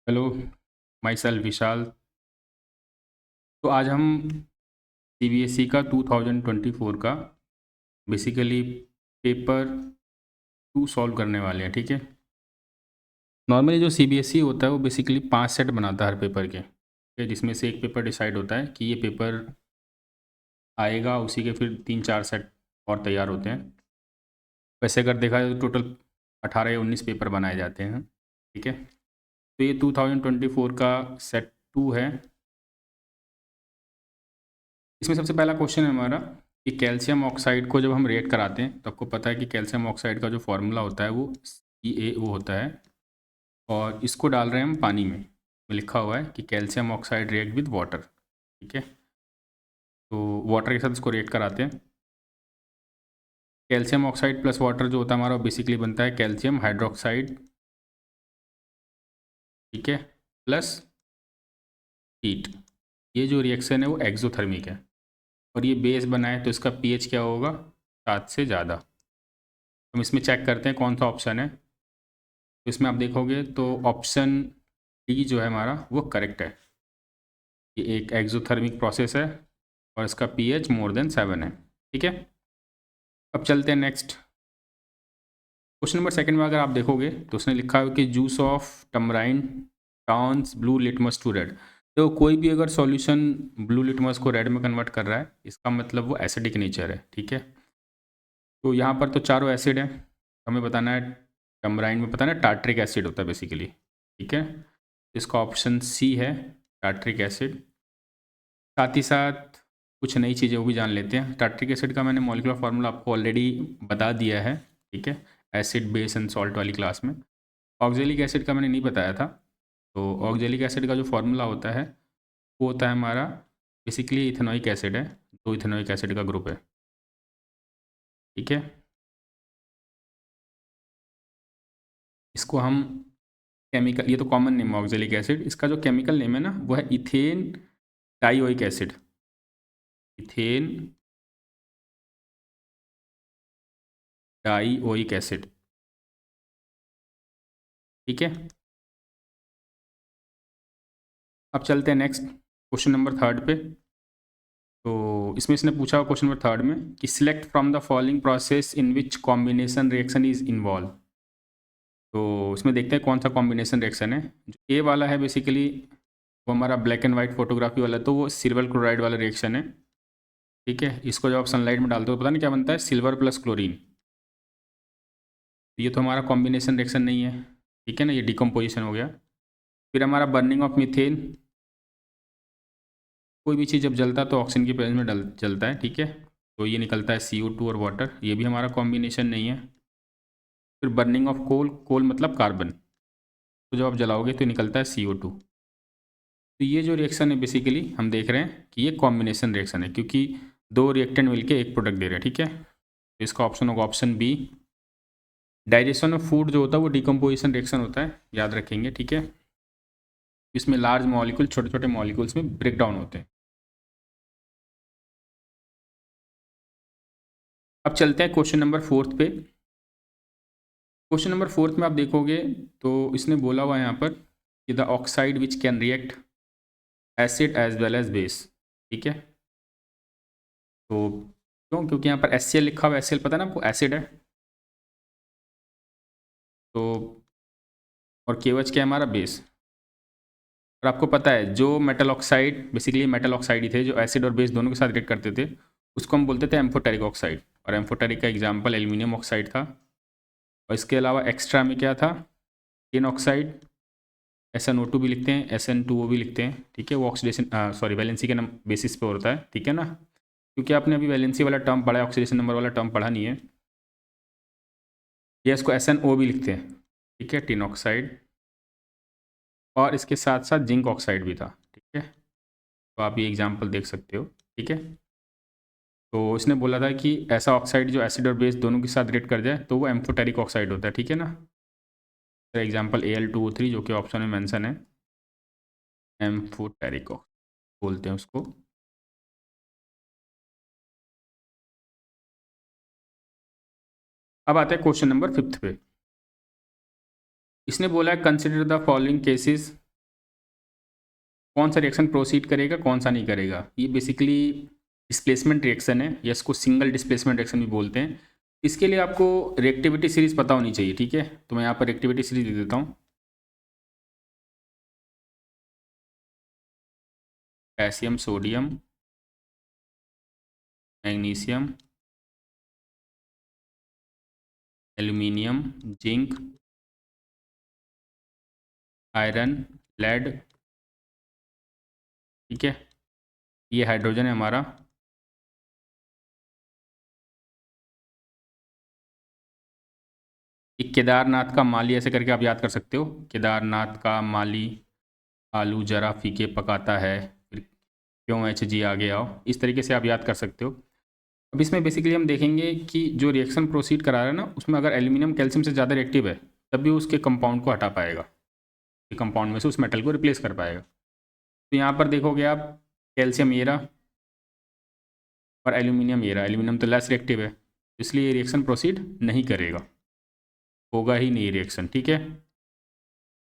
Hello, my self विशाल। तो आज हम सीबीएसई का 2024 का बेसिकली पेपर 2 सॉल्व करने वाले हैं। ठीक है। नॉर्मली जो सीबीएसई होता है वो बेसिकली 5 सेट बनाता है हर पेपर के, ठीक है, जिसमें से एक पेपर डिसाइड होता है कि ये पेपर आएगा, उसी के फिर 3-4 सेट और तैयार होते हैं। वैसे अगर देखा जाए तो टोटल 18 या 19 पेपर बनाए जाते हैं। ठीक है। तो ये 2024 का सेट 2 है। इसमें सबसे पहला क्वेश्चन है हमारा कि कैल्शियम ऑक्साइड को जब हम रिएक्ट कराते हैं तो आपको पता है कि कैल्शियम ऑक्साइड का जो फॉर्मूला होता है वो CaO होता है, और इसको डाल रहे हैं हम पानी में। तो लिखा हुआ है कि calcium oxide react with water. ठीक है। तो वाटर के साथ इसको रिएक्ट कराते हैं। कैल्शियम ऑक्साइड प्लस वाटर जो होता है हमारा बेसिकली बनता है कैल्शियम हाइड्रोक्साइड। ठीक है। Plus heat. ये जो रिएक्शन है वो एक्सोथर्मिक है, और ये बेस बना है तो इसका pH क्या होगा? 7 से ज़्यादा। हम इसमें चेक करते हैं कौन सा ऑप्शन है। तो इसमें आप देखोगे तो ऑप्शन डी जो है हमारा वो करेक्ट है। ये एक एक्सोथर्मिक प्रोसेस है और इसका pH मोर देन 7 है। ठीक है। अब चलते हैं नेक्स्ट क्वेश्चन नंबर सेकंड में। अगर आप देखोगे तो उसने लिखा है कि juice of tamarind turns blue litmus to red. तो कोई भी अगर सॉल्यूशन ब्लू लिटमस को रेड में कन्वर्ट कर रहा है, इसका मतलब वो एसिडिक नेचर है। ठीक है। तो यहाँ पर तो चारों एसिड है, हमें बताना है टमराइन में, बताना है टार्ट्रिक एसिड होता है बेसिकली। ठीक है। इसका ऑप्शन सी है, टार्ट्रिक एसिड। साथ ही साथ कुछ नई चीज़ें वो भी जान लेते हैं। टार्ट्रिक एसिड का मैंने मॉलिक्यूलर फार्मूला आपको ऑलरेडी बता दिया है। ठीक है। एसिड बेस एंड सॉल्ट वाली क्लास में। ऑक्जेलिक एसिड का मैंने नहीं बताया था। तो ऑक्जेलिक एसिड का जो फार्मूला होता है वो होता है हमारा बेसिकली इथेनोइक एसिड है। तो इथेनोइक एसिड का ग्रुप है। ठीक है। इसको हम केमिकल, ये तो कॉमन नेम है ऑक्जेलिक एसिड, इसका जो केमिकल नेम है ना वो है ethane dioic acid. Ethane dioic acid. ठीक है। अब चलते हैं नेक्स्ट क्वेश्चन नंबर थर्ड पे। तो इसमें इसने पूछा क्वेश्चन नंबर थर्ड में कि select from the following process in which combination reaction is involve. तो इसमें देखते हैं कौन सा कॉम्बिनेशन रिएक्शन है। जो ए वाला है बेसिकली वो हमारा ब्लैक एंड वाइट फोटोग्राफी वाला, तो वो सिल्वर क्लोराइड वाला रिएक्शन है। ठीक है। इसको जब आप सनलाइट में डालते हो तो पता नहीं क्या बनता है, सिल्वर प्लस क्लोरीन। ये तो हमारा कॉम्बिनेशन रिएक्शन नहीं है। ठीक है ना, ये डिकम्पोजिशन हो गया। फिर हमारा बर्निंग ऑफ मीथेन। कोई भी चीज़ जब जलता है तो ऑक्सीजन की प्रेजेंस में जलता है। ठीक है। तो ये निकलता है CO2 और वाटर, ये भी हमारा कॉम्बिनेशन नहीं है। फिर बर्निंग ऑफ कोल, कोल मतलब कार्बन, तो जब आप जलाओगे तो निकलता है CO2। तो ये जो रिएक्शन है बेसिकली हम देख रहे हैं कि ये कॉम्बिनेशन रिएक्शन है, क्योंकि दो रिएक्टेंट मिलकर एक प्रोडक्ट दे रहे हैं। ठीक है। तो इसका ऑप्शन होगा option B. Digestion of food जो होता है वो डिकम्पोजिशन रिएक्शन होता है, याद रखेंगे। ठीक है। इसमें लार्ज मॉलिक्यूल छोटे छोटे मॉलिक्यूल्स में ब्रेक डाउन होते हैं। अब चलते हैं क्वेश्चन नंबर फोर्थ पे। क्वेश्चन नंबर फोर्थ में आप देखोगे तो इसने बोला हुआ है यहाँ पर कि the oxide which can react acid as well as base. ठीक है। तो क्यों? क्योंकि यहाँ पर HCl लिखा हुआ है। HCl पता है ना आपको, एसिड है। तो और KOH क्या है हमारा, बेस। और आपको पता है जो metal oxide, basically metal oxide ही थे जो एसिड और बेस दोनों के साथ रिएक्ट करते थे, उसको हम बोलते थे एम्फोटेरिक ऑक्साइड। और एम्फोटेरिक का एग्जाम्पल एल्यूमिनियम ऑक्साइड था। और इसके अलावा एक्स्ट्रा में क्या था, टिन ऑक्साइड, SnO2 भी लिखते हैं, SN2O भी लिखते हैं। ठीक है। वो ऑक्सीडेशन सॉरी वैलेंसी के बेसिस पे होता है। ठीक है ना, क्योंकि आपने अभी वैलेंसी वाला टर्म पढ़ा है, ऑक्सीडेशन नंबर वाला टर्म पढ़ा नहीं है। ये इसको SnO भी लिखते हैं। ठीक है, टिन ऑक्साइड। और इसके साथ साथ जिंक ऑक्साइड भी था। ठीक है। तो आप ये एग्जाम्पल देख सकते हो। ठीक है। तो इसने बोला था कि ऐसा ऑक्साइड जो एसिड और बेस दोनों के साथ रिएक्ट कर जाए तो वो एम्फोटेरिक ऑक्साइड होता है। ठीक है ना। एग्जाम्पल Al2O3 जो कि ऑप्शन में मेंशन है, एम्फोटेरिक बोलते हैं उसको। अब आते हैं क्वेश्चन नंबर फिफ्थ पे। इसने बोला है कंसिडर द फॉलोइंग केसेस कौन सा रिएक्शन प्रोसीड करेगा, कौन सा नहीं करेगा। ये बेसिकली डिस्प्लेसमेंट रिएक्शन है, या इसको सिंगल डिस्प्लेसमेंट रिएक्शन भी बोलते हैं। इसके लिए आपको रिएक्टिविटी सीरीज पता होनी चाहिए, ठीक है। तो मैं यहाँ पर रिएक्टिविटी सीरीज दे देता हूँ। Calcium sodium magnesium aluminium zinc iron lead, ठीक है। ये हाइड्रोजन है हमारा, एक केदारनाथ का माली, ऐसे करके आप याद कर सकते हो। केदारनाथ का माली आलू जरा फीके पकाता है, फिर क्यों एच जी आगे आओ, इस तरीके से आप याद कर सकते हो। अब इसमें बेसिकली हम देखेंगे कि जो रिएक्शन प्रोसीड करा रहा है ना, उसमें अगर एल्यूमिनियम कैल्शियम से ज़्यादा रिएक्टिव है तब भी उसके कंपाउंड को हटा पाएगा, कंपाउंड में से उस मेटल को रिप्लेस कर पाएगा। तो यहाँ पर देखोगे आप, कैल्शियम ये रहा और एल्यूमिनियम ये रहा। एल्यूमिनियम तो लेस रिएक्टिव है, इसलिए ये रिएक्शन प्रोसीड नहीं करेगा, होगा ही नहीं रिएक्शन, ठीक है।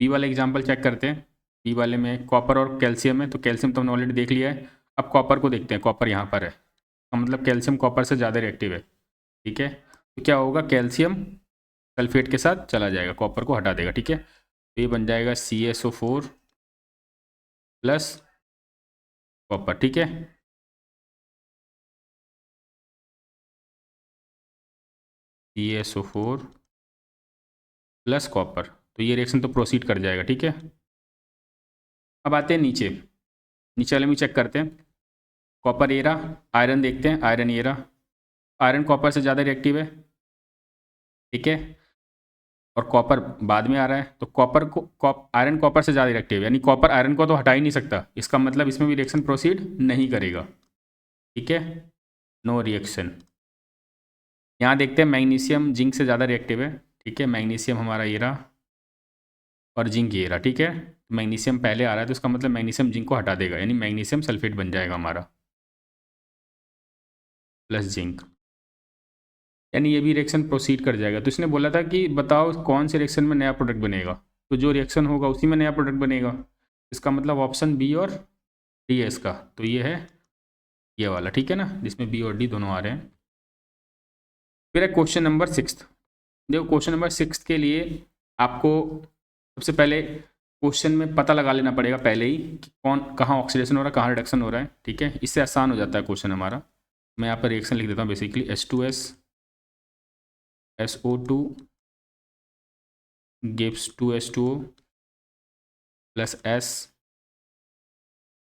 बी वाला एग्जाम्पल चेक करते हैं। बी वाले में कॉपर और कैल्शियम है, तो कैल्शियम तो हमने ऑलरेडी देख लिया है। अब कॉपर को देखते हैं, कॉपर यहाँ पर है, तो मतलब कैल्शियम कॉपर से ज़्यादा रिएक्टिव है, ठीक है। तो क्या होगा, कैल्शियम सल्फेट के साथ चला जाएगा, कॉपर को हटा देगा, ठीक है। तो ये बन जाएगा CaSO4 प्लस कॉपर, ठीक है। CaSO4 प्लस कॉपर, तो ये रिएक्शन तो प्रोसीड कर जाएगा, ठीक है। अब आते हैं नीचे, नीचे वाले में चेक करते हैं। कॉपर ये रहा, आयरन देखते हैं, आयरन ये रहा। आयरन कॉपर से ज़्यादा रिएक्टिव है, ठीक है। और कॉपर बाद में आ रहा है, तो कॉपर को आयरन कॉपर से ज़्यादा रिएक्टिव है, यानी कॉपर आयरन को तो हटा ही नहीं सकता, इसका मतलब इसमें भी रिएक्शन प्रोसीड नहीं करेगा, ठीक है। No reaction. यहाँ देखते हैं मैग्नीशियम जिंक से ज़्यादा रिएक्टिव है, ठीक है। मैग्नीशियम हमारा ये रहा और जिंक ये रहा, ठीक है। मैग्नीशियम पहले आ रहा है, तो इसका मतलब मैग्नीशियम जिंक को हटा देगा, यानी मैग्नीशियम सल्फेट बन जाएगा हमारा प्लस जिंक, यानी ये भी रिएक्शन प्रोसीड कर जाएगा। तो इसने बोला था कि बताओ कौन से रिएक्शन में नया प्रोडक्ट बनेगा, तो जो रिएक्शन होगा उसी में नया प्रोडक्ट बनेगा। इसका मतलब ऑप्शन बी और डी है इसका, तो ये है ये वाला, ठीक है ना, जिसमें बी और डी दोनों आ रहे हैं। फिर है क्वेश्चन नंबर 6। देखो क्वेश्चन नंबर 6 के लिए आपको सबसे पहले क्वेश्चन में पता लगा लेना पड़ेगा पहले ही कि कौन कहाँ ऑक्सीडेशन हो रहा है, कहाँ रिडक्शन हो रहा है, ठीक है। इससे आसान हो जाता है क्वेश्चन हमारा। मैं यहाँ पर रिएक्शन लिख देता हूँ, basically H2S SO2 gives 2H2O plus S,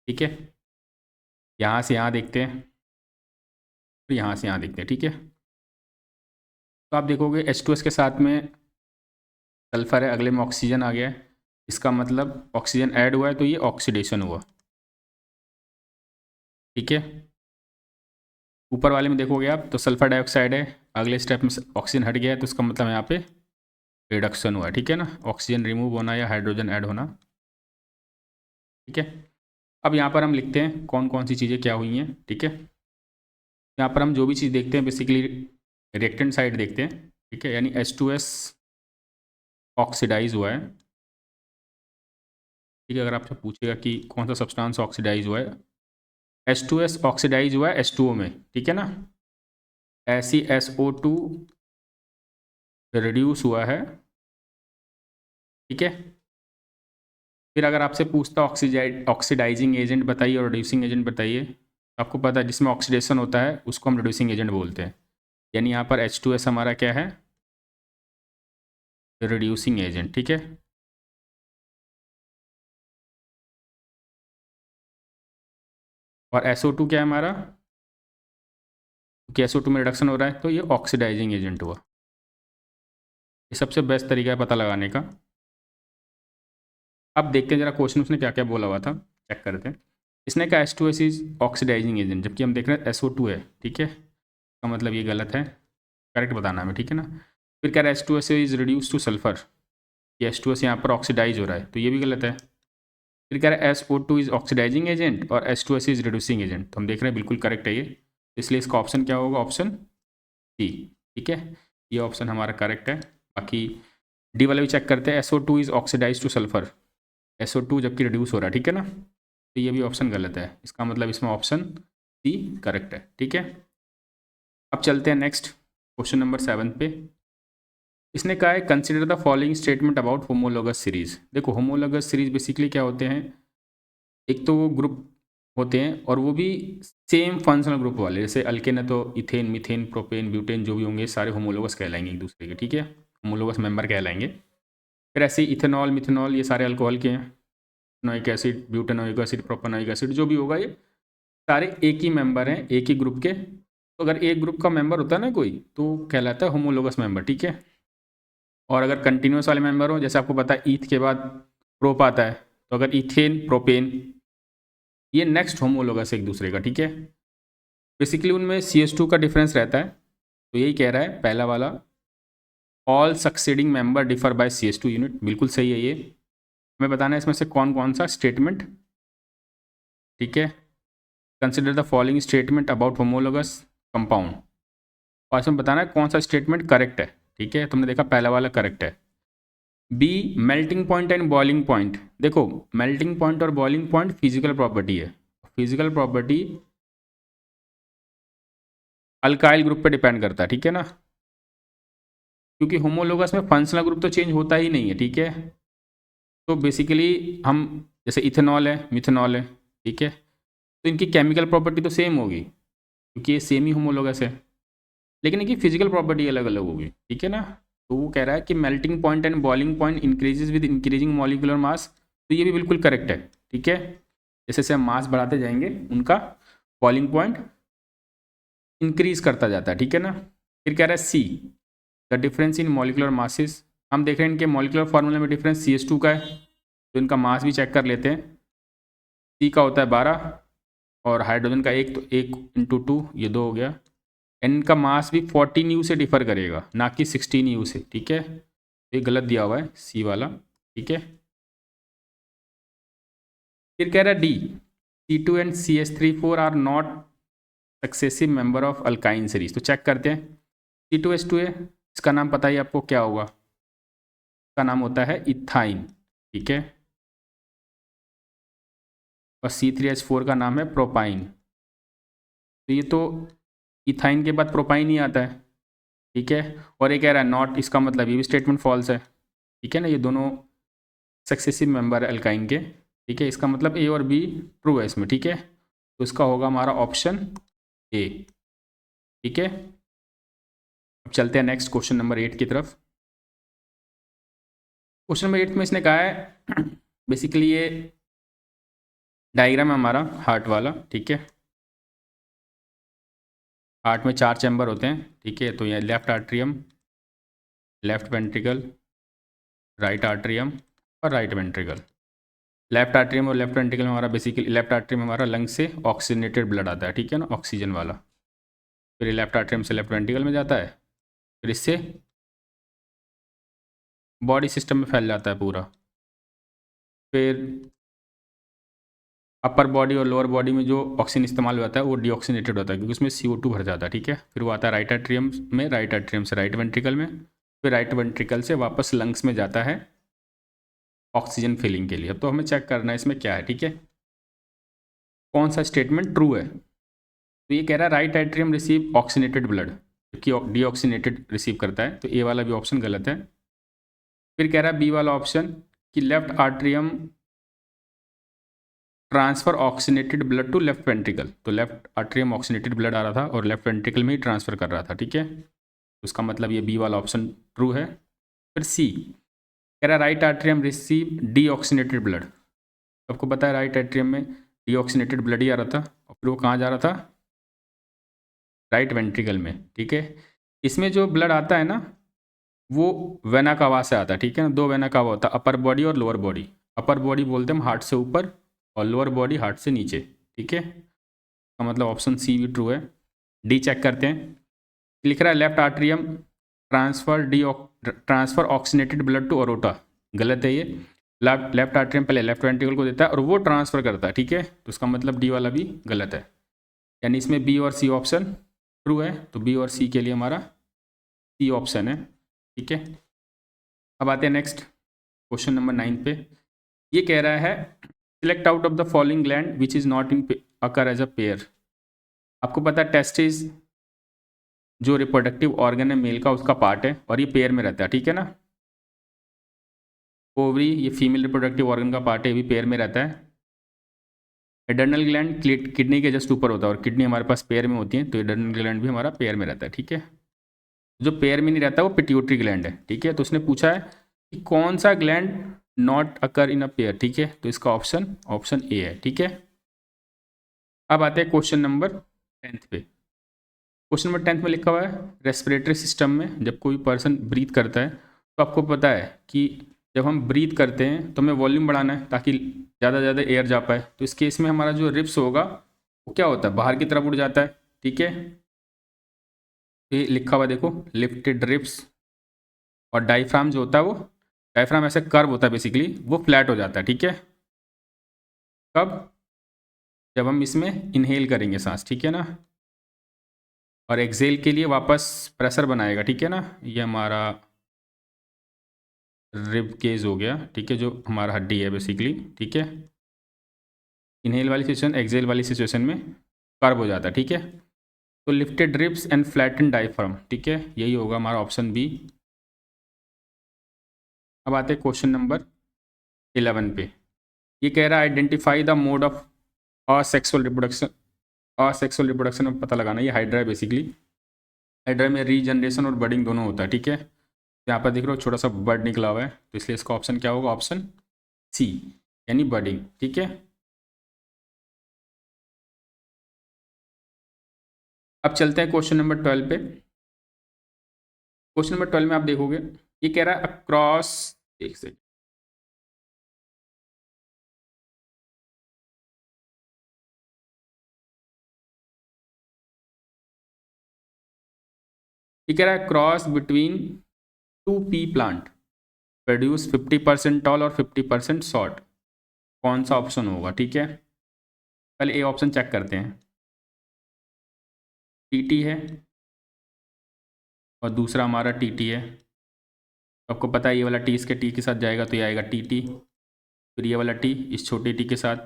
ठीक है। यहाँ से यहाँ देखते हैं, फिर यहाँ से यहाँ देखते हैं, ठीक है। तो आप देखोगे H2S के साथ में सल्फर है, अगले में ऑक्सीजन आ गया है, इसका मतलब ऑक्सीजन ऐड हुआ है, तो ये ऑक्सीडेशन हुआ, ठीक है। ऊपर वाले में देखोगे आप तो सल्फर डाइऑक्साइड है, अगले स्टेप में ऑक्सीजन हट गया है, तो इसका मतलब यहाँ पे रिडक्शन हुआ है, ठीक है ना, ऑक्सीजन रिमूव होना या हाइड्रोजन ऐड होना, ठीक है। अब यहाँ पर हम लिखते हैं कौन कौन सी चीज़ें क्या हुई हैं, ठीक है। यहाँ पर हम जो भी चीज़ देखते हैं बेसिकली रिएक्टेंट साइड देखते हैं, ठीक है, यानी H2S ऑक्सीडाइज हुआ है, ठीक है। अगर आपसे पूछेगा कि कौन सा सब्सटेंस ऑक्सीडाइज हुआ है, H2S ऑक्सीडाइज हुआ है H2O में, ठीक है ना। ऐसी SO2 रिड्यूस हुआ है, ठीक है। फिर अगर आपसे पूछता ऑक्सीडाइजिंग एजेंट बताइए और रिड्यूसिंग एजेंट बताइए, आपको पता है जिसमें ऑक्सीडेशन होता है उसको हम रिड्यूसिंग एजेंट बोलते हैं, यानी यहाँ पर H2S हमारा क्या है, रिड्यूसिंग एजेंट, ठीक है। और SO2 क्या है हमारा, क्योंकि SO2 में रिडक्शन हो रहा है तो ये ऑक्सीडाइजिंग एजेंट हुआ। ये सबसे बेस्ट तरीका है पता लगाने का। अब देखते हैं जरा क्वेश्चन उसने क्या क्या बोला हुआ था, चेक करते हैं। इसने कहा H2S इज ऑक्सीडाइजिंग एजेंट, जबकि हम देख रहे हैं SO2 है, ठीक है। इसका मतलब ये गलत है, करेक्ट बताना हमें, ठीक है ना। फिर कह रहा है H2S is reduce two sulphur, ये H2S यहाँ पर ऑक्सीडाइज हो रहा है, तो ये भी गलत है। फिर कह रहा है SO2 इज ऑक्सीडाइजिंग एजेंट और H2S इज रिड्यूसिंग एजेंट, तो हम देख रहे हैं बिल्कुल करेक्ट है ये, इसलिए इसका ऑप्शन क्या होगा, ऑप्शन सी, ठीक है। ये ऑप्शन हमारा करेक्ट है। बाकी डी वाला भी चेक करते हैं, SO2 is oxidise two sulphur, SO2 जबकि रिड्यूस हो रहा है, ठीक है ना। तो ये भी ऑप्शन गलत है, इसका मतलब इसमें ऑप्शन सी करेक्ट है। ठीक है, अब चलते हैं नेक्स्ट क्वेश्चन नंबर 7 पे। इसने कहा है consider the following statement about homologous series. देखो होमोलोगस सीरीज बेसिकली क्या होते हैं, एक तो वो ग्रुप होते हैं और वो भी सेम फंक्शनल ग्रुप वाले, जैसे अल्केन है तो इथेन, मीथेन, प्रोपेन, ब्यूटेन जो भी होंगे सारे होमोलोगस कहलाएंगे एक दूसरे के। ठीक है, होमोलोगस मेंबर कहलाएंगे। फिर ऐसे इथेनॉल, मिथेनॉल ये सारे अल्कोहल के हैं, noic acid, butanoic acid, propanoic acid जो भी होगा ये सारे एक ही मेंबर हैं, एक ही ग्रुप के। तो अगर एक ग्रुप का मेंबर होता है ना कोई, तो कहलाता है होमोलोगस मेंबर। ठीक है, और अगर कंटिन्यूस वाले मेंबर हो, जैसे आपको पता है ईथ के बाद प्रोप आता है, तो अगर इथेन, प्रोपेन ये नेक्स्ट होमोलोगस एक दूसरे का। ठीक है, बेसिकली उनमें CH2 का डिफरेंस रहता है, तो यही कह रहा है पहला वाला, all succeeding member differ by CH2 unit, बिल्कुल सही है ये। हमें बताना है इसमें से कौन कौन सा स्टेटमेंट। ठीक है, consider the following statement about homologous compound, और इसमें बताना है कौन सा स्टेटमेंट करेक्ट है। ठीक है, तुमने देखा पहला वाला करेक्ट है। B, melting point and boiling point. देखो मेल्टिंग पॉइंट और बॉइलिंग पॉइंट फिजिकल प्रॉपर्टी है, फिजिकल प्रॉपर्टी अल्काइल ग्रुप पे डिपेंड करता है। ठीक है ना, क्योंकि होमोलोगस में फंक्शनल ग्रुप तो चेंज होता ही नहीं है। ठीक है, तो बेसिकली हम जैसे इथेनॉल है, मिथेनॉल है, ठीक है, तो इनकी केमिकल प्रॉपर्टी तो सेम होगी क्योंकि ये सेम ही होमोलोगस है, लेकिन इनकी फिजिकल प्रॉपर्टी अलग अलग होगी। ठीक है ना, तो वो कह रहा है कि melting point and boiling point increases with increasing molecular mass, तो ये भी बिल्कुल करेक्ट है। ठीक है, जैसे जैसे हम मास बढ़ाते जाएंगे उनका बॉइलिंग पॉइंट इंक्रीज करता जाता है। ठीक है ना, फिर कह रहा है see, the difference in molecular masses. हम देख रहे हैं इनके मॉलिकुलर फार्मूला में डिफरेंस CH2 का है, तो इनका मास भी चेक कर लेते हैं। सी का होता है 12 और हाइड्रोजन का 1, तो 1 × 2 ये 2 हो गया। एन का मास भी 14U से डिफर करेगा, ना कि 16U से। ठीक है, ये गलत दिया हुआ है सी वाला। ठीक है, फिर कह रहा है D, C2 and CH3 4 are not successive member of alkyne series. तो चेक करते हैं, C2H2 है, इसका नाम पता ही आपको क्या होगा, इसका नाम होता है इथाइन। ठीक है, और C3H4 का नाम है प्रोपाइन। तो ये तो इथाइन के बाद प्रोपाइन ही आता है। ठीक है, और ये कह रहा है नॉट, इसका मतलब ये भी स्टेटमेंट फॉल्स है। ठीक है ना, ये दोनों सक्सेसिव मेंबर है अल्काइन के। ठीक है, इसका मतलब ए और बी ट्रू है इसमें। ठीक है, तो इसका होगा हमारा ऑप्शन ए। ठीक है, अब चलते हैं नेक्स्ट क्वेश्चन नंबर 8 की तरफ। क्वेश्चन नंबर 8 में इसने कहा है बेसिकली ये डायग्राम है हमारा हार्ट वाला। ठीक है, हार्ट में 4 चैम्बर होते हैं। ठीक है, तो ये left atrium, left ventricle, right atrium और राइट वेंट्रिकल। लेफ्ट आर्ट्रियम और लेफ्ट वेंट्रिकल में हमारा बेसिकली लेफ्ट आर्ट्रियम हमारा लंग से ऑक्सीजनेटेड ब्लड आता है। ठीक है ना, ऑक्सीजन वाला। फिर ये लेफ्ट आर्ट्रियम से लेफ्ट वेंट्रिकल में जाता है, फिर इससे बॉडी सिस्टम में फैल जाता है पूरा। फिर अपर बॉडी और लोअर बॉडी में जो ऑक्सीजन इस्तेमाल होता है वो डीऑक्सीनेटेड होता है क्योंकि उसमें CO2 भर जाता है। ठीक है, फिर वो आता है राइट आर्ट्रियम में, राइट आर्ट्रियम से राइट वेंट्रिकल में, फिर राइट वेंट्रिकल से वापस लंग्स में जाता है ऑक्सीजन फिलिंग के लिए। अब तो हमें चेक करना है इसमें क्या है। ठीक है, कौन सा स्टेटमेंट ट्रू है। तो ये कह रहा है right atrium receive oxygenated blood, जबकि डीऑक्सीनेटेड रिसीव करता है, तो ए वाला भी ऑप्शन गलत है। फिर कह रहा है बी वाला ऑप्शन कि left atrium transfer oxygenated blood to left ventricle, तो लेफ्ट आर्ट्रियम ऑक्सीनेटेड ब्लड आ रहा था और लेफ्ट वेंट्रिकल में ही ट्रांसफर कर रहा था। ठीक है, उसका मतलब ये बी वाला ऑप्शन ट्रू है। फिर सी कह रहा है right atrium receive deoxygenated blood. आपको पता है राइट एट्रियम में डीऑक्सीनेटेड ब्लड ही आ रहा था और फिर वो कहाँ जा रहा था, राइट वेंट्रिकल में। ठीक है, इसमें जो ब्लड आता है ना वो वेना कावा से आता है। ठीक है ना, 2 वेना कावा होता है, अपर बॉडी और लोअर बॉडी। अपर बॉडी बोलते हैं हम हार्ट से ऊपर और लोअर बॉडी हार्ट से नीचे। ठीक है, इसका मतलब ऑप्शन सी भी ट्रू है। डी चेक करते हैं, लिख रहा है left atrium transfer oxygenated blood to aorta, गलत है ये। लेफ्ट आर्ट्रियम पहले लेफ्ट वेंट्रिकल को देता है और वो ट्रांसफर करता है। ठीक है, तो उसका मतलब डी वाला भी गलत है, यानी इसमें बी और सी ऑप्शन ट्रू है। तो बी और सी के लिए हमारा सी ऑप्शन है। ठीक है, अब आते हैं नेक्स्ट क्वेश्चन नंबर 9 पे। ये कह रहा है select out of the following gland which is not in occur as a pair. आपको पता है टेस्टिस जो रिप्रोडक्टिव ऑर्गन है मेल का उसका पार्ट है और ये पेयर में रहता है, ठीक है ना। ओवरी ये फीमेल रिप्रोडक्टिव ऑर्गन का पार्ट है, ये भी पेयर में रहता है। एडर्नल ग्लैंड किडनी के जस्ट ऊपर होता है और किडनी हमारे पास पेयर में होती है, तो एडर्नल ग्लैंड भी हमारा पेयर में रहता है, ठीक है। जो पेयर में नहीं रहता वो पिट्यूटरी ग्लैंड है, ठीक है। तो उसने पूछा है कि कौन सा gland not occur in a pair, ठीक है। तो इसका ऑप्शन ए है, ठीक है। अब आते हैं क्वेश्चन नंबर 10 पे। क्वेश्चन नंबर 10 में लिखा हुआ है रेस्पिरेटरी सिस्टम में जब कोई पर्सन ब्रीथ करता है तो आपको पता है कि जब हम ब्रीथ करते हैं तो हमें वॉल्यूम बढ़ाना है ताकि ज़्यादा से ज़्यादा एयर जा पाए। तो इस केस में हमारा जो रिप्स होगा वो क्या होता है, बाहर की तरफ उड़ जाता है, ठीक है। ये लिखा हुआ देखो लिफ्टेड रिप्स। और डायफ्राम जो होता है वो डायफ्राम ऐसे कर्व होता है बेसिकली, वो फ्लैट हो जाता है, ठीक है। कब, जब हम इसमें इनहेल करेंगे सांस, ठीक है ना। और एक्सेल के लिए वापस प्रेशर बनाएगा, ठीक है ना। ये हमारा रिब केज हो गया, ठीक है, जो हमारा हड्डी है बेसिकली, ठीक है। इनहेल वाली सिचुएशन एक्सेल वाली सिचुएशन में कर्व हो जाता है, ठीक है। तो lifted ribs and flatten diaphragm, ठीक है, यही होगा हमारा ऑप्शन बी। अब आते हैं क्वेश्चन नंबर 11 पे। ये कह रहा है identify the mode of asexual reproduction. Asexual reproduction में पता लगाना, ये हाइड्रा है बेसिकली। हाइड्रा में रीजनरेशन और बर्डिंग दोनों होता है, ठीक है। यहाँ पर देख रहे हो छोटा सा बर्ड निकला हुआ है, तो इसलिए इसका ऑप्शन क्या होगा, ऑप्शन सी यानी बर्डिंग, ठीक है। अब चलते हैं क्वेश्चन नंबर 12 पे। क्वेश्चन नंबर 12 में आप देखोगे ये कह रहा है अक्रॉस, एक सेकंड, ये कह रहा है cross between 2 P plant produce 50% tall और 50% शॉर्ट, कौन सा ऑप्शन होगा, ठीक है। पहले ए ऑप्शन चेक करते हैं। टीटी है और दूसरा हमारा टीटी है। आपको पता है ये वाला टी इसके टी के साथ जाएगा तो ये आएगा टीटी, फिर ये वाला टी इस छोटे टी के साथ,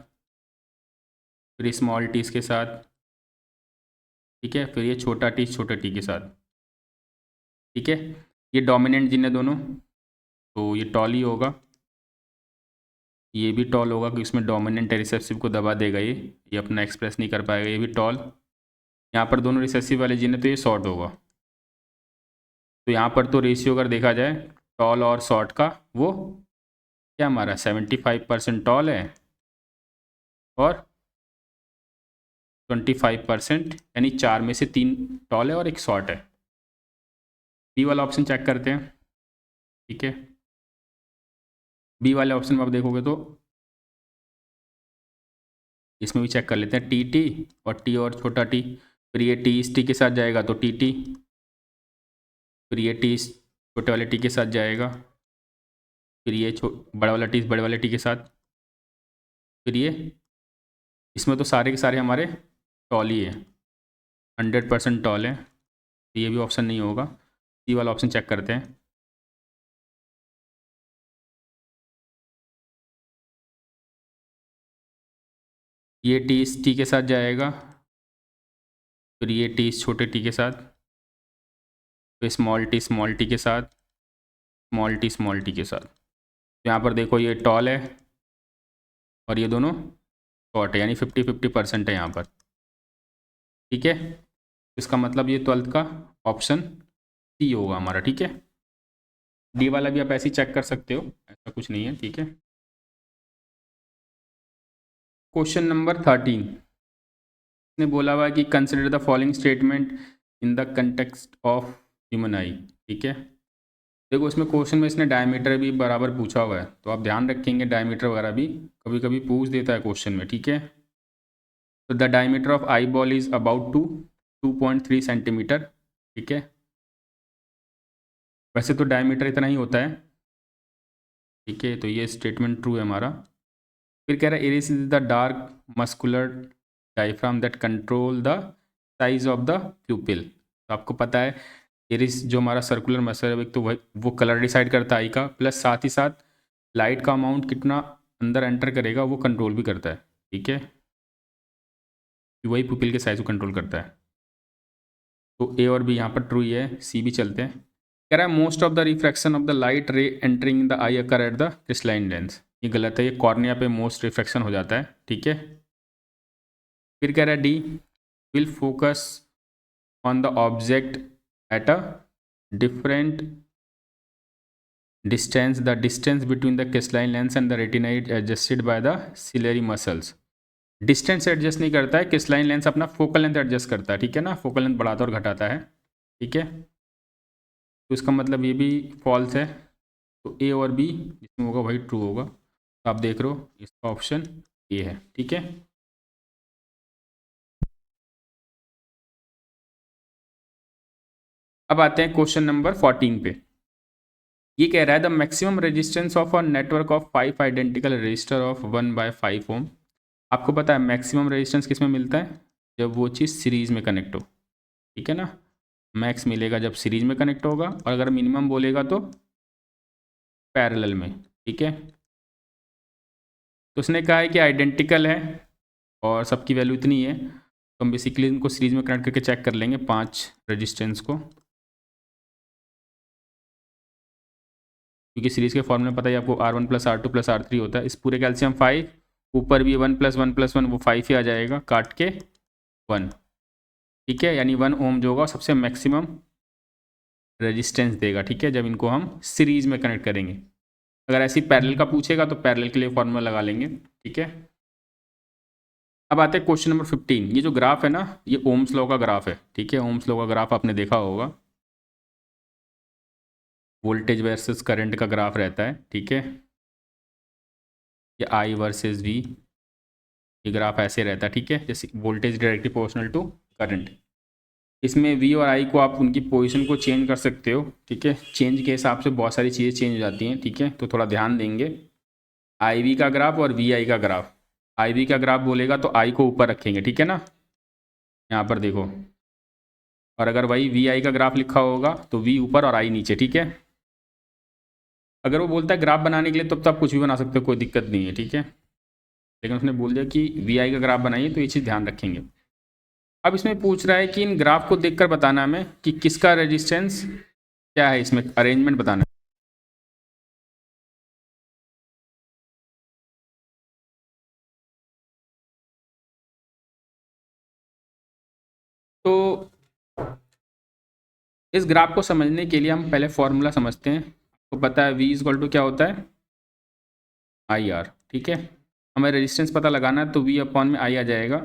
फिर स्मॉल टी इसके साथ, ठीक है, फिर ये छोटा टी छोटे टी के साथ, ठीक है। ये डोमिनेंट जीन है दोनों, तो ये टॉल ही होगा। ये भी टॉल होगा क्योंकि इसमें डोमिनेंट है, रिसेसिव को दबा देगा, ये अपना एक्सप्रेस नहीं कर पाएगा, ये भी टॉल। यहाँ पर दोनों रिसेसिव वाले जीन है तो ये शॉर्ट होगा। तो यहाँ पर तो रेशियो अगर देखा जाए टॉल और शॉर्ट का, वो क्या हमारा 75% टॉल है और 25%, यानी 4 में से 3 टॉल है और 1 शॉर्ट है। बी वाला ऑप्शन चेक करते हैं, ठीक है। बी वाले ऑप्शन में आप देखोगे तो इसमें भी चेक कर लेते हैं, टी टी और टी और छोटा टी, फिर ये टी इस टी के साथ जाएगा तो टी टी, फिर ये टी इस छोटे वाले टी के साथ जाएगा, फिर ये बड़ा वाला टी इस बड़े वाले टी के साथ, फिर ये इसमें तो सारे के सारे हमारे टॉल ही है, 100% टॉल है, तो ये भी ऑप्शन नहीं होगा। सी वाला ऑप्शन चेक करते हैं। ये टी इस टी के साथ जाएगा, फिर ये टी इस छोटे टी के साथ, फिर स्मॉल टी के साथ, स्मॉल टी के साथ। तो यहाँ पर देखो ये टॉल है और ये दोनों शॉर्ट है, यानी 50-50% है यहाँ पर, ठीक है। इसका मतलब ये 12th का ऑप्शन सी होगा हमारा, ठीक है। डी वाला भी आप ऐसे ही चेक कर सकते हो, ऐसा कुछ नहीं है, ठीक है। क्वेश्चन नंबर 13 ने बोला हुआ है कि consider the following statement in the context of human आई, ठीक है। देखो इसमें क्वेश्चन में इसने डायमीटर भी बराबर पूछा हुआ है, तो आप ध्यान रखेंगे डायमीटर वगैरह भी कभी कभी पूछ देता है क्वेश्चन में, ठीक है। तो the diameter of eye ball is about 2.3 centimetre, ठीक है। वैसे तो डायमीटर इतना ही होता है, ठीक है, तो ये स्टेटमेंट ट्रू है हमारा। फिर कह रहा है iris is the dark muscular diaphragm that control the size of the प्यूपिल। तो आपको पता है इरिस जो हमारा सर्कुलर मसल है, तो वो कलर डिसाइड करता है आई का, प्लस साथ ही साथ लाइट का अमाउंट कितना अंदर एंटर करेगा वो कंट्रोल भी करता है, ठीक है, वही पुपिल के साइज को कंट्रोल करता है। तो ए और बी यहाँ पर ट्रू ही है, सी भी चलते हैं। कह रहा है most of the refraction of the light रे entering the I occur at the crystalline lens. ये गलत है, ये कॉर्निया पे मोस्ट रिफ्रैक्शन हो जाता है, ठीक है। फिर कह रहा है D will focus on the object at a different distance, the distance between the crystalline lens and the retina is adjusted by the ciliary muscles. Distance adjust नहीं करता है, क्रिस्टलाइन लेंस अपना फोकल लेंथ एडजस्ट करता है, ठीक है ना, focal length बढ़ाता और घटाता है, ठीक है। तो इसका मतलब ये भी फॉल्स है, तो ए और बी जिसमें होगा वही ट्रू होगा। तो आप देख रहे हो इसका ऑप्शन ए है, ठीक है। अब आते हैं क्वेश्चन नंबर 14 पे। ये कह रहा है the maximum resistance of a network of 5 identical register of 1/5 ओम। आपको पता है मैक्सिमम रेजिस्टेंस किस में मिलता है, जब वो चीज़ सीरीज में कनेक्ट हो, ठीक है ना। मैक्स मिलेगा जब सीरीज में कनेक्ट होगा, और अगर मिनिमम बोलेगा तो पैरेलल में, ठीक है। तो उसने कहा है कि आइडेंटिकल है और सबकी वैल्यू इतनी है, तो हम बेसिकली इनको सीरीज में कनेक्ट करके चेक कर लेंगे 5 रेजिस्टेंस को, क्योंकि सीरीज के फॉर्मूले में पता है आपको R1 + R2 + R3 होता है। इस पूरे कैल्शियम 5, ऊपर भी 1 + 1 + 1 वो 5 ही आ जाएगा, काट के 1, ठीक है। यानी 1 ओम जो होगा सबसे मैक्सिमम रेजिस्टेंस देगा, ठीक है, जब इनको हम सीरीज में कनेक्ट करेंगे। अगर ऐसी पैरेलल का पूछेगा तो पैरेलल के लिए फॉर्मूला लगा लेंगे, ठीक है। अब आते हैं क्वेश्चन नंबर 15। ये जो ग्राफ है ना, ये ओम्स लॉ का ग्राफ है, ठीक है। ओम्स लॉ का ग्राफ आपने देखा होगा, वोल्टेज वर्सेस करंट का ग्राफ रहता है, ठीक है। ये I वर्सेस V, ये ग्राफ ऐसे रहता है, ठीक है, जैसे voltage directly proportional to current. इसमें V और I को आप उनकी पोजीशन को चेंज कर सकते हो, ठीक है। चेंज के हिसाब से बहुत सारी चीज़ें चेंज हो जाती हैं, ठीक है, तो थोड़ा ध्यान देंगे। IV का ग्राफ और VI का ग्राफ, IV का ग्राफ बोलेगा तो I को ऊपर रखेंगे, ठीक है ना, यहाँ पर देखो। और अगर वही VI का ग्राफ लिखा होगा तो V ऊपर और I नीचे, ठीक है। अगर वो बोलता है ग्राफ बनाने के लिए तो आप कुछ भी बना सकते हो, कोई दिक्कत नहीं है, ठीक है। लेकिन उसने बोल दिया कि VI का ग्राफ बनाइए, तो ये चीज़ ध्यान रखेंगे। अब इसमें पूछ रहा है कि इन ग्राफ को देखकर बताना हमें कि किसका रेजिस्टेंस क्या है, इसमें अरेंजमेंट बताना है। तो इस ग्राफ को समझने के लिए हम पहले फॉर्मूला समझते हैं। तो पता है V = क्या होता है, IR, ठीक है। हमें रेजिस्टेंस पता लगाना है तो V/I आ जाएगा,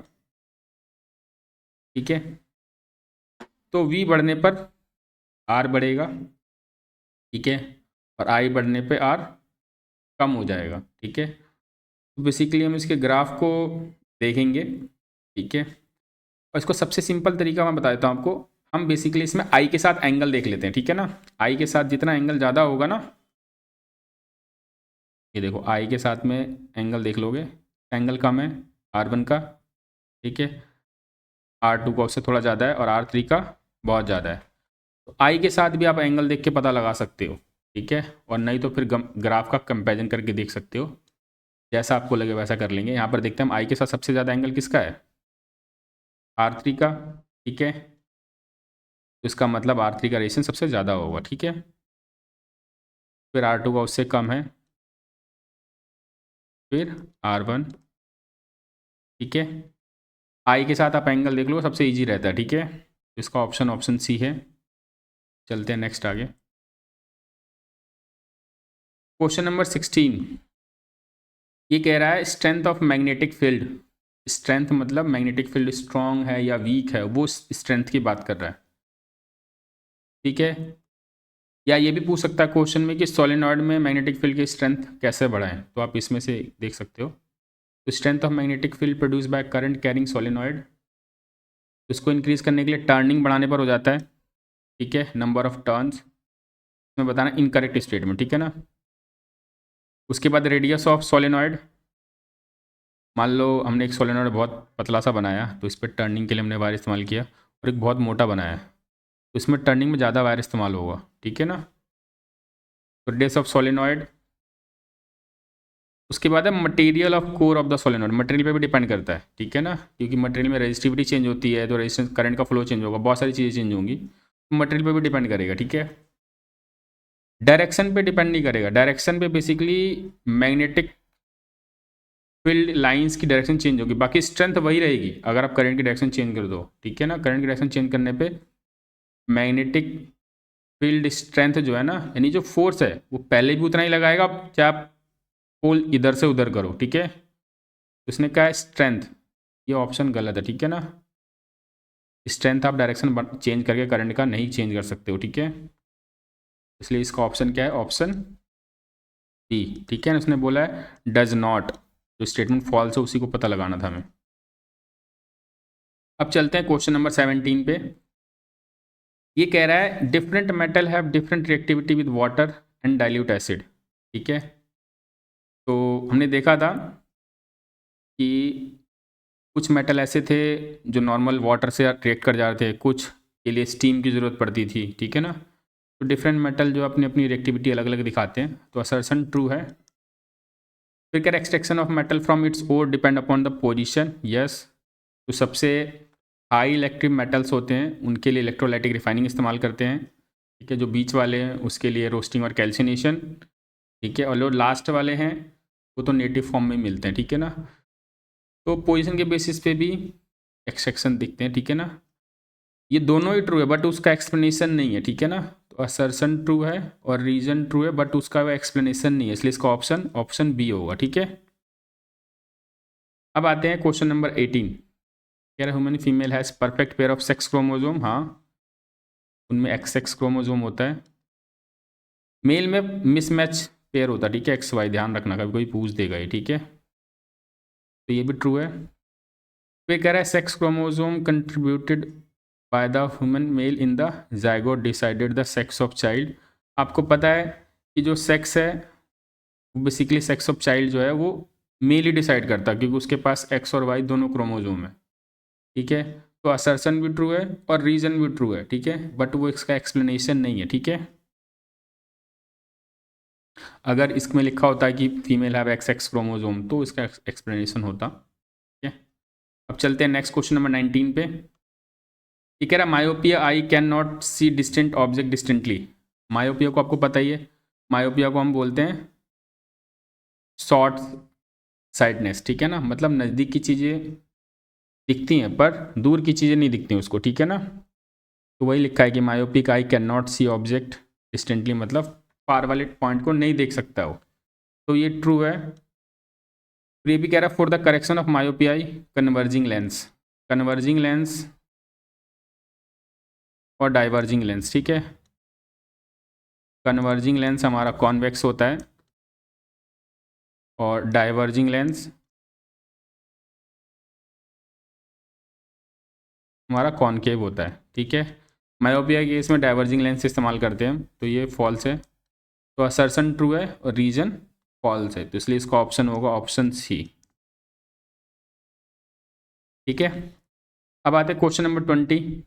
ठीक है। तो V बढ़ने पर R बढ़ेगा, ठीक है, और I बढ़ने पे R कम हो जाएगा, ठीक है। तो बेसिकली हम इसके ग्राफ को देखेंगे, ठीक है। और इसको सबसे सिंपल तरीका मैं बता देता हूँ आपको। हम बेसिकली इसमें I के साथ एंगल देख लेते हैं, ठीक है ना। I के साथ जितना एंगल ज़्यादा होगा ना, ये देखो I के साथ में एंगल देख लोगे, एंगल कम है R1 का, ठीक है, R2 का उससे थोड़ा ज़्यादा है और R3 का बहुत ज़्यादा है। तो I के साथ भी आप एंगल देख के पता लगा सकते हो, ठीक है। और नहीं तो फिर ग्राफ का कंपेरिजन करके देख सकते हो, जैसा आपको लगे वैसा कर लेंगे। यहाँ पर देखते हैं हम I के साथ सबसे ज़्यादा एंगल किसका है, R3 का, ठीक है। तो इसका मतलब R3 का रेजिस्टेंस सबसे ज़्यादा होगा, ठीक है। फिर R2 का उससे कम है, फिर R1, ठीक है। I के साथ आप एंगल देख लो, सबसे इजी रहता है, ठीक है। इसका ऑप्शन सी है। चलते हैं नेक्स्ट आगे। Question number 16। ये कह रहा है strength of magnetic field. Strength मतलब मैग्नेटिक फील्ड स्ट्रांग है या वीक है, वो स्ट्रेंथ की बात कर रहा है, ठीक है। या ये भी पूछ सकता है क्वेश्चन में कि सोलेनॉइड में मैग्नेटिक फील्ड की स्ट्रेंथ कैसे बढ़ाएं, तो आप इसमें से देख सकते हो। तो strength of magnetic field produce by current carrying solenoid, इसको इंक्रीज करने के लिए टर्निंग बढ़ाने पर हो जाता है, ठीक है, नंबर ऑफ टर्न्स। इसमें बताना इनकरेक्ट स्टेटमेंट, ठीक है ना। उसके बाद रेडियस ऑफ सोलेनॉइड, मान लो हमने एक सोलेनॉइड बहुत पतला सा बनाया, तो इस पर टर्निंग के लिए हमने वायर इस्तेमाल किया, और एक बहुत मोटा बनाया तो इसमें टर्निंग में ज़्यादा वायर इस्तेमाल होगा, ठीक है ना। तो रेडियस ऑफ सोलेनॉइड उसके बाद है material of core of the solenoid, material पे भी डिपेंड करता है, ठीक है ना, क्योंकि मटेरियल में रेजिस्टिविटी चेंज होती है तो रेजिस्टेंस करंट का फ्लो चेंज होगा, बहुत सारी चीज़ें चेंज होंगी, मटेरियल पे भी डिपेंड करेगा, ठीक है। डायरेक्शन पे डिपेंड नहीं करेगा, डायरेक्शन पे बेसिकली मैग्नेटिक फील्ड लाइंस की डायरेक्शन चेंज होगी, बाकी स्ट्रेंथ वही रहेगी अगर आप करंट की डायरेक्शन चेंज कर दो, ठीक है ना। करंट की डायरेक्शन चेंज करने पे मैग्नेटिक फील्ड स्ट्रेंथ जो है ना, यानी जो फोर्स है वो पहले भी उतना ही लगाएगा चाहे आप पोल इधर से उधर करो, ठीक है। तो इसने कहा है स्ट्रेंथ, ये ऑप्शन गलत है, ठीक है ना। स्ट्रेंथ आप डायरेक्शन चेंज करके करंट का नहीं चेंज कर सकते हो, ठीक है। इसलिए इसका ऑप्शन क्या है, ऑप्शन बी, ठीक है ना। उसने बोला है डज नॉट, जो स्टेटमेंट फॉल्स है उसी को पता लगाना था हमें। अब चलते हैं क्वेश्चन नंबर 17 पे। ये कह रहा है different metal have different reactivity with water and dilute acid, ठीक है। तो हमने देखा था कि कुछ मेटल ऐसे थे जो नॉर्मल वाटर से रिएक्ट कर जा रहे थे, कुछ के लिए स्टीम की ज़रूरत पड़ती थी, ठीक है ना। तो डिफरेंट मेटल जो अपनी अपनी रिएक्टिविटी अलग अलग दिखाते हैं, तो असर्शन ट्रू है। फिर क्या extraction of metal from its ore depend upon the position, yes. तो सबसे हाई इलेक्ट्रिक मेटल्स होते हैं उनके लिए इलेक्ट्रोलाइटिक रिफाइनिंग इस्तेमाल करते हैं, ठीक है। जो बीच वाले हैं उसके लिए रोस्टिंग और कैल्सिनेशन, ठीक है। और जो लास्ट वाले हैं वो तो नेटिव फॉर्म में मिलते हैं, ठीक है ना। तो पोजीशन के बेसिस पे भी एक्सट्रैक्शन दिखते हैं, ठीक है ना। ये दोनों ही ट्रू है बट उसका एक्सप्लेनेशन नहीं है, ठीक है ना। तो असर्शन ट्रू है और रीजन ट्रू है बट उसका वो एक्सप्लेनेशन नहीं है, इसलिए इसका ऑप्शन ऑप्शन बी होगा, ठीक है। अब आते हैं क्वेश्चन नंबर 18। कह रहा human female has perfect pair of sex chromosome, हाँ उनमें एक्स एक्स क्रोमोजोम होता है। मेल में मिसमैच पेयर होता है, ठीक है, एक्स वाई, ध्यान रखना कभी कोई पूछ देगा ये, ठीक है। तो ये भी ट्रू है। फिर कह रहा है sex chromosome contributed by the human male in the zygote decided the sex of child. आपको पता है कि जो सेक्स है बेसिकली सेक्स ऑफ चाइल्ड जो है वो मेल ही डिसाइड करता है, क्योंकि उसके पास एक्स और वाई दोनों क्रोमोजोम है, ठीक है। तो असर्शन भी ट्रू है और रीजन भी ट्रू है, ठीक है, बट वो इसका एक्सप्लेनेशन नहीं है, ठीक है। अगर इसमें लिखा होता है कि female have x x chromosome तो इसका एक्सप्लेनेशन होता, ठीक है। अब चलते हैं नेक्स्ट क्वेश्चन नंबर 19 पे। ये कह रहा है myopia I can not see distant object distantly. Myopia को आपको पता ही है, मायोपिया को हम बोलते हैं शॉर्ट साइटनेस, ठीक है ना, मतलब नज़दीक की चीज़ें दिखती हैं पर दूर की चीज़ें नहीं दिखती उसको, ठीक है ना। तो वही लिखा है कि myopic eye can not see object distantly, मतलब फार वाले पॉइंट को नहीं देख सकता वो, तो ये ट्रू है। फिर ये भी कह रहा है for the correction of myopia converging lens, converging lens और डाइवर्जिंग लेंस, ठीक है। कन्वर्जिंग लेंस हमारा कॉन्वेक्स होता है और डाइवर्जिंग लेंस हमारा कॉनकेव होता है, ठीक है। मायोपिया के केस में डाइवर्जिंग लेंस इस्तेमाल करते हैं, तो ये फॉल्स है। तो असर्शन ट्रू है और रीजन फॉल्स है, तो इसलिए इसका ऑप्शन होगा ऑप्शन सी, ठीक है। अब आते हैं क्वेश्चन नंबर 20।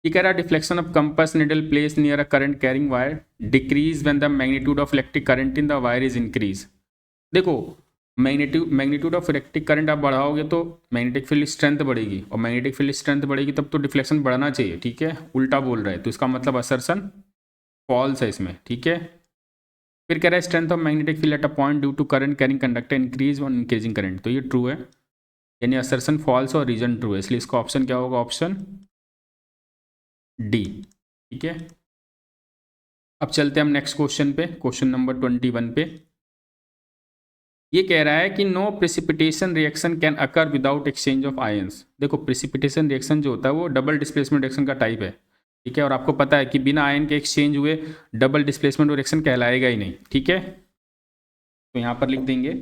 ये कह रहा है deflection of compass needle place near a current carrying wire decrease when the magnitude of electric current in the wire is increase. देखो मैग्नीट्यूड ऑफ इलेक्ट्रिक करंट आप बढ़ाओगे तो मैग्नेटिक फील्ड स्ट्रेंथ बढ़ेगी, और magnetic field strength बढ़ेगी तब तो deflection बढ़ना चाहिए, ठीक है। उल्टा बोल रहा है, तो इसका मतलब असर्शन फॉल्स है इसमें, ठीक है। फिर कह रहा है strength of magnetic field at a point due to current carrying conductor increase on increasing current, तो ये ट्रू है, यानी असर्शन फॉल्स और रीजन ट्रू है, इसलिए इसका ऑप्शन क्या होगा, ऑप्शन डी, ठीक है। अब चलते हैं हम नेक्स्ट क्वेश्चन पे, क्वेश्चन नंबर 21 पे। ये कह रहा है कि no precipitation reaction can occur without exchange of ions. देखो प्रेसिपिटेशन रिएक्शन जो होता है वो डबल डिस्प्लेसमेंट रिएक्शन का टाइप है, ठीक है। और आपको पता है कि बिना आयन के एक्सचेंज हुए डबल डिस्प्लेसमेंट रिएक्शन कहलाएगा ही नहीं, ठीक है। तो यहाँ पर लिख देंगे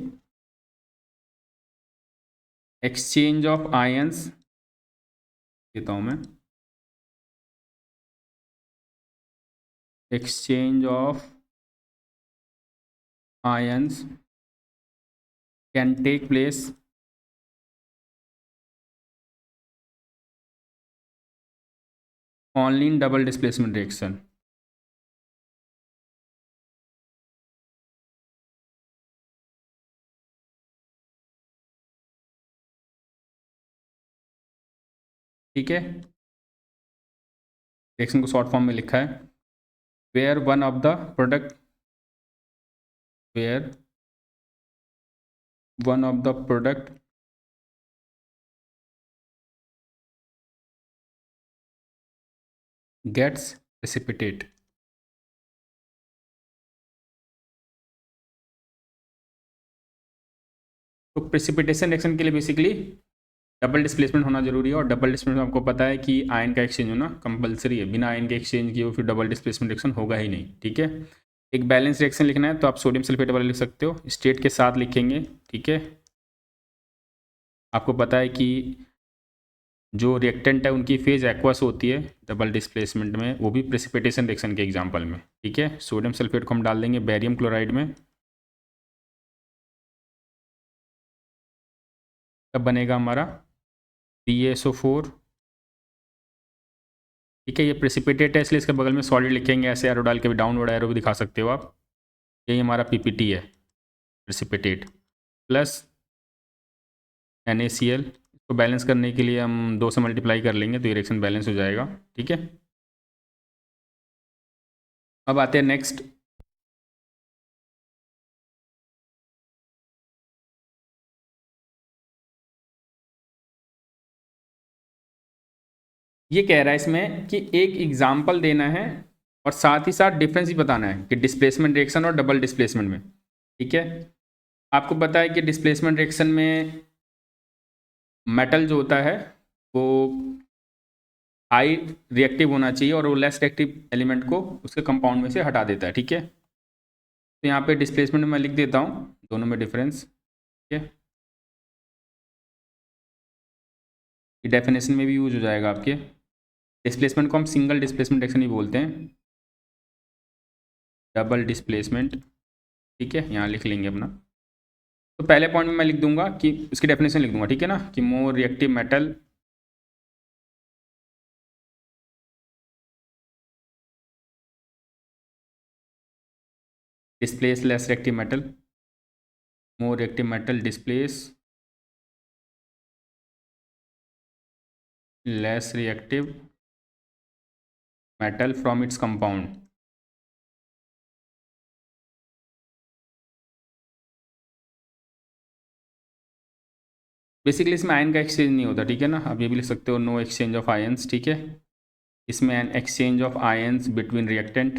एक्सचेंज ऑफ आयंस, देता हूँ मैं, exchange of ions can take place only in double displacement reaction। ठीक है, रिएक्शन को शॉर्ट फॉर्म में लिखा है, where one of the product, where one of the product gets precipitate. तो प्रेसिपिटेशन रिएक्शन के लिए बेसिकली डबल डिस्प्लेसमेंट होना जरूरी है, और डबल डिस्प्लेसमेंट आपको पता है कि आयन का एक्सचेंज होना कंपलसरी है, बिना आयन के एक्सचेंज किए फिर डबल डिस्प्लेसमेंट रिएक्शन होगा ही नहीं। ठीक है, एक बैलेंस रिएक्शन लिखना है तो आप सोडियम सल्फेट वाला लिख सकते हो, स्टेट के साथ लिखेंगे। ठीक है, आपको पता है कि जो रिएक्टेंट है उनकी फेज एक्वस होती है डबल डिस्प्लेसमेंट में, वो भी प्रेसिपिटेशन रिएक्शन के एग्जांपल में। ठीक है, सोडियम सल्फेट को हम डाल देंगे बेरियम क्लोराइड में, तब बनेगा हमारा PaSO4। ठीक है, ये प्रेसिपिटेट है इसलिए इसके बगल में सॉलिड लिखेंगे, ऐसे एरो डाल के भी, डाउनवर्ड एरो भी दिखा सकते हो आप। यही हमारा PPT है, प्रेसिपिटेट प्लस NaCl। इसको बैलेंस करने के लिए हम 2 से मल्टीप्लाई कर लेंगे तो ये रिएक्शन बैलेंस हो जाएगा। ठीक है, अब आते हैं नेक्स्ट। ये कह रहा है इसमें कि एक एग्जाम्पल देना है और साथ ही साथ डिफरेंस भी बताना है कि डिस्प्लेसमेंट रिएक्शन और डबल डिस्प्लेसमेंट में। ठीक है, आपको पता है कि डिस्प्लेसमेंट रिएक्शन में मेटल जो होता है वो हाई रिएक्टिव होना चाहिए और वो लेस रिएक्टिव एलिमेंट को उसके कंपाउंड में से हटा देता है। ठीक है, तो यहाँ पे डिस्प्लेसमेंट में मैं लिख देता हूँ दोनों में डिफरेंस। ठीक है, ये डेफिनेशन में भी यूज हो जाएगा आपके। डिस्प्लेसमेंट को हम सिंगल डिस्प्लेसमेंट रिएक्शन ही बोलते हैं, डबल डिस्प्लेसमेंट। ठीक है, यहाँ लिख लेंगे अपना। तो पहले पॉइंट में मैं लिख दूंगा कि इसकी डेफिनेशन लिख दूंगा, ठीक है ना, कि more reactive metal displace less reactive metal, more reactive metal displace less reactive metal from its compound. Basically इसमें आयन का एक्सचेंज नहीं होता। ठीक है ना, आप ये भी लिख सकते हो नो एक्सचेंज ऑफ आयंस। ठीक है, इसमें an exchange of ions between reactant.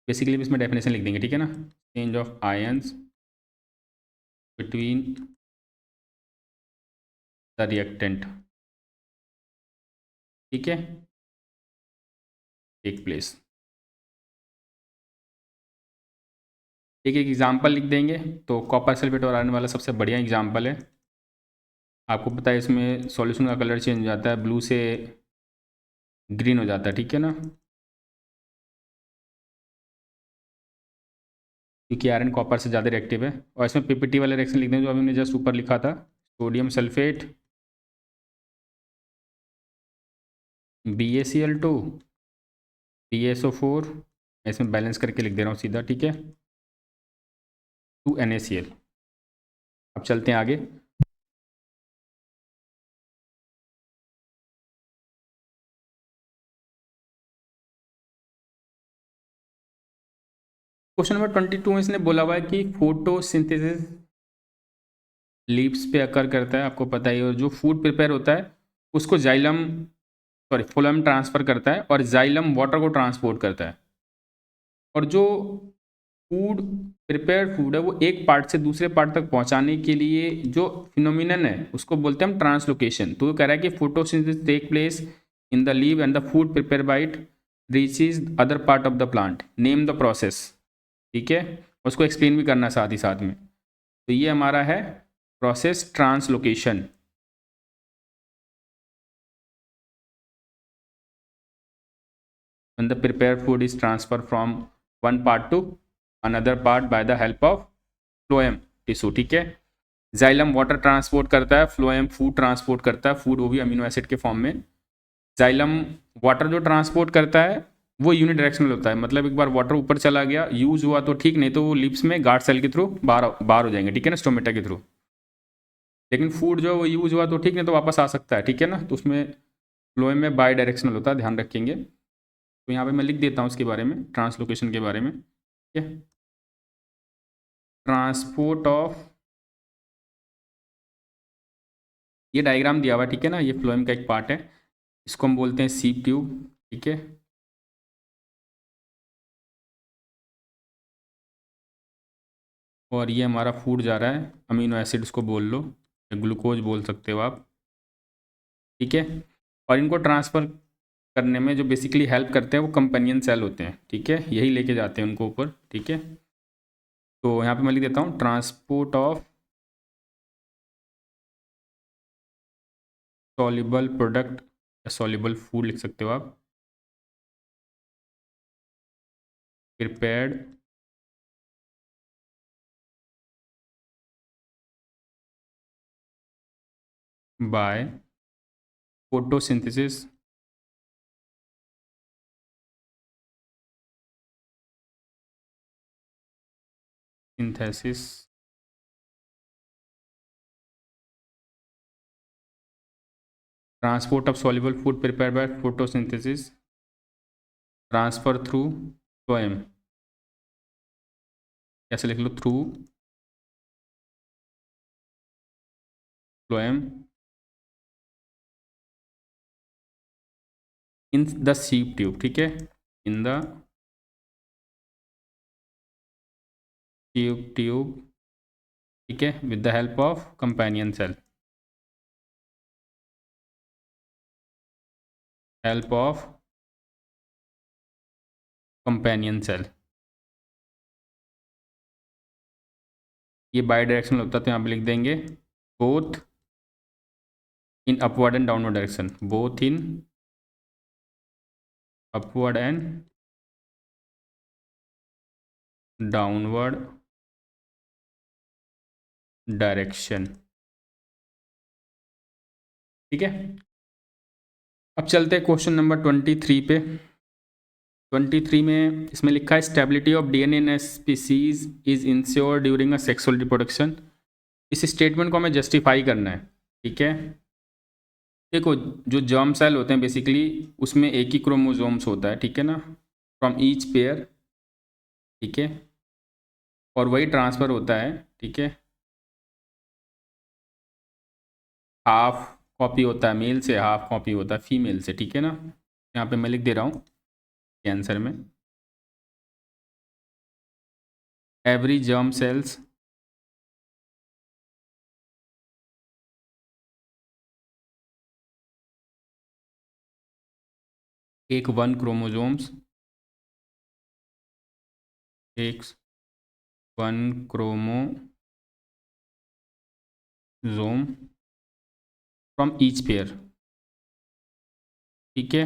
Basically इसमें डेफिनेशन लिख देंगे। ठीक है ना, exchange of ions between the reactant. ठीक है, टेक प्लेस। एक एक एग्जाम्पल लिख देंगे। तो कॉपर सल्फेट और आयरन वाला सबसे बढ़िया एग्जाम्पल है। आपको पता है इसमें सॉल्यूशन का कलर चेंज हो जाता है, ब्लू से ग्रीन हो जाता है। ठीक है ना, क्योंकि आयरन कॉपर से ज़्यादा रिएक्टिव है। और इसमें PPT वाला रिएक्शन लिख दें जो अभी हमने जस्ट ऊपर लिखा था, सोडियम सल्फेट BaCl2 PaSO4, इसमें बैलेंस करके लिख दे रहा हूँ सीधा। ठीक है, 2 NaCl। अब चलते हैं आगे। क्वेश्चन नंबर 22 में इसने बोला हुआ है कि फोटोसिंथेसिस लीव्स पे अकर करता है, आपको पता ही है। और जो फूड प्रिपेयर होता है उसको फ्लोएम ट्रांसफ़र करता है और जाइलम वाटर को ट्रांसपोर्ट करता है। और जो फूड प्रिपेयर फूड है वो एक पार्ट से दूसरे पार्ट तक पहुंचाने के लिए जो फिनोमिनन है उसको बोलते हैं हम ट्रांसलोकेशन। तो वो कह रहा है कि photosynthesis take place in the leave and the food prepare by it reaches other part of the plant, name the process. ठीक है, उसको एक्सप्लेन भी करना साथ ही साथ में। तो ये हमारा है process translocation. When the prepared food is transferred from one part to another part by the help of phloem tissue. ठीक है, जाइलम वाटर ट्रांसपोर्ट करता है, फ्लोएम फूड ट्रांसपोर्ट करता है, फूड वो भी अमीनो एसिड के फॉर्म में। जाइलम वाटर जो ट्रांसपोर्ट करता है वो यूनिडायरेक्शनल होता है, मतलब एक बार वाटर ऊपर चला गया, यूज हुआ तो ठीक, नहीं तो वो लिप्स में गार्ड सेल के थ्रू बाहर हो जाएंगे। ठीक है ना, स्टोमेटा के थ्रू। लेकिन फूड जो है वो यूज हुआ तो ठीक, नहीं तो वापस आ सकता है, ठीक है ना। तो उसमें फ्लोएम में बाई डायरेक्शनल होता है, ध्यान रखेंगे। तो यहाँ पे मैं लिख देता हूँ उसके बारे में, ट्रांसलोकेशन के बारे में, ठीक है। ट्रांसपोर्ट ऑफ, ये डायग्राम दिया हुआ है, ठीक है ना, ये फ्लोएम का एक पार्ट है, इसको हम बोलते हैं सीप ट्यूब, ठीक है। और ये हमारा फूड जा रहा है, अमीनो एसिड उसको बोल लो, या ग्लूकोज बोल सकते हो आप, ठीक है। और इनको ट्रांसफ़र करने में जो बेसिकली हेल्प करते हैं वो कंपेनियन सेल होते हैं, ठीक है, यही लेके जाते हैं उनको ऊपर, ठीक है। तो यहाँ पे मैं लिख देता हूँ ट्रांसपोर्ट ऑफ सॉल्युबल प्रोडक्ट, या सॉल्युबल फूड लिख सकते हो आप, prepared by photosynthesis synthesis transport of soluble food prepare by photosynthesis transfer through phloem, कैसे लिख लो, through phloem in the sieve tube, ठीक है, इन द ट्यूब, ठीक है, with the help of companion cell, help of companion cell. ये bidirectional होता है तो यहाँ पे लिख देंगे both in upward and downward direction, both in upward and downward direction, ठीक है। अब चलते हैं क्वेश्चन नंबर 23 पे। 23 में इसमें लिखा है stability of DNA in species is ensure during a sexual reproduction. इस स्टेटमेंट को हमें जस्टिफाई करना है, ठीक है। देखो, जो जर्म सेल होते हैं बेसिकली उसमें एक ही क्रोमोसोम्स होता है, ठीक है ना, फ्रॉम ईच पेयर, ठीक है, और वही ट्रांसफ़र होता है, ठीक है। हाफ कॉपी होता है मेल से, हाफ कॉपी होता है फीमेल से, ठीक है ना। यहाँ पे मैं लिख दे रहा हूँ आंसर में, एवरी जर्म सेल्स एक वन क्रोमोसोम्स, एक one chromosome from each pair, ठीक है।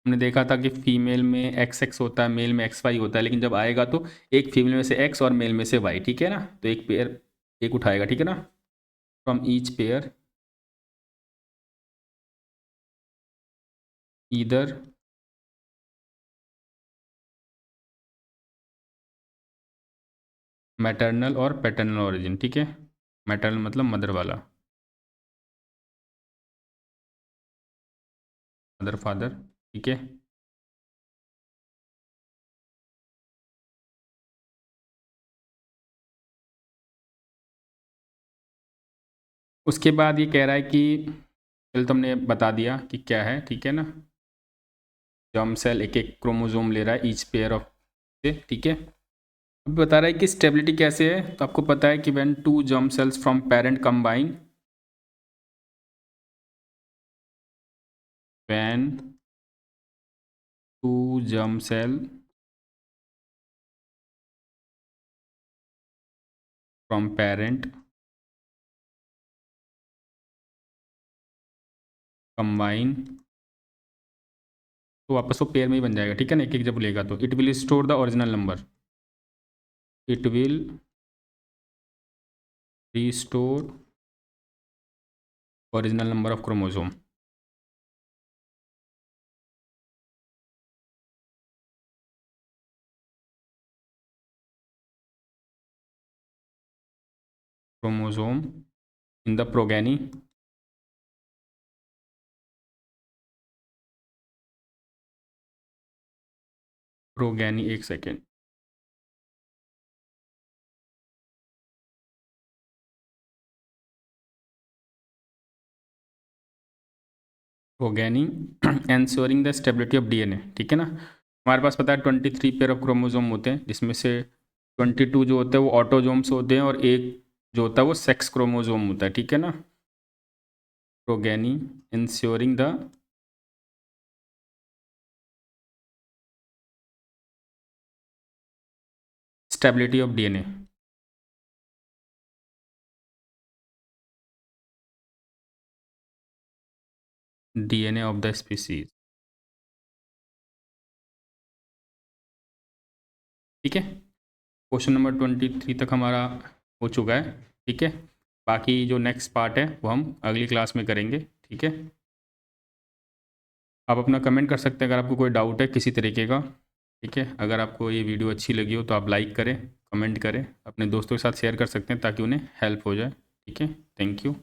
हमने देखा था कि फीमेल में एक्स एक्स होता है, मेल में एक्स वाई होता है, लेकिन जब आएगा तो एक फीमेल में से एक्स और मेल में से वाई, ठीक है ना, तो एक पेयर एक उठाएगा, ठीक है ना, from each pair either maternal और पैटर्नल ओरिजिन, ठीक है। मैटरनल मतलब मदर वाला, मदर फादर, ठीक है। उसके बाद ये कह रहा है कि चल तुमने बता दिया कि क्या है, ठीक है ना, जर्म सेल एक एक क्रोमोसोम ले रहा है ईच पेयर ऑफ से, ठीक है। अब बता रहा है कि स्टेबिलिटी कैसे है, तो आपको पता है कि when two germ cells from parent combine, when two germ cell from parent combine, तो वापस वो पेयर में ही बन जाएगा, ठीक है ना, एक एक जब लेगा तो it will store the original number, it will restore original number of chromosome, chromosome in the progeny एक second, progeny ensuring the stability of DNA, ठीक है ना। हमारे पास पता है 23 पेयर ऑफ क्रोमोसोम होते हैं, जिसमें से 22 जो होते हैं वो ऑटोजोम्स होते हैं और एक जो होता है वो सेक्स क्रोमोसोम होता है, ठीक है ना। Progeny ensuring the stability of DNA, DNA of the species, ठीक है। क्वेश्चन नंबर 23 तक हमारा हो चुका है, ठीक है। बाकी जो नेक्स्ट पार्ट है वो हम अगली क्लास में करेंगे, ठीक है। आप अपना कमेंट कर सकते हैं अगर आपको कोई डाउट है किसी तरीके का, ठीक है। अगर आपको ये वीडियो अच्छी लगी हो तो आप लाइक करें, कमेंट करें, अपने दोस्तों के साथ शेयर कर सकते हैं ताकि उन्हें हेल्प हो जाए, ठीक है। Thank you.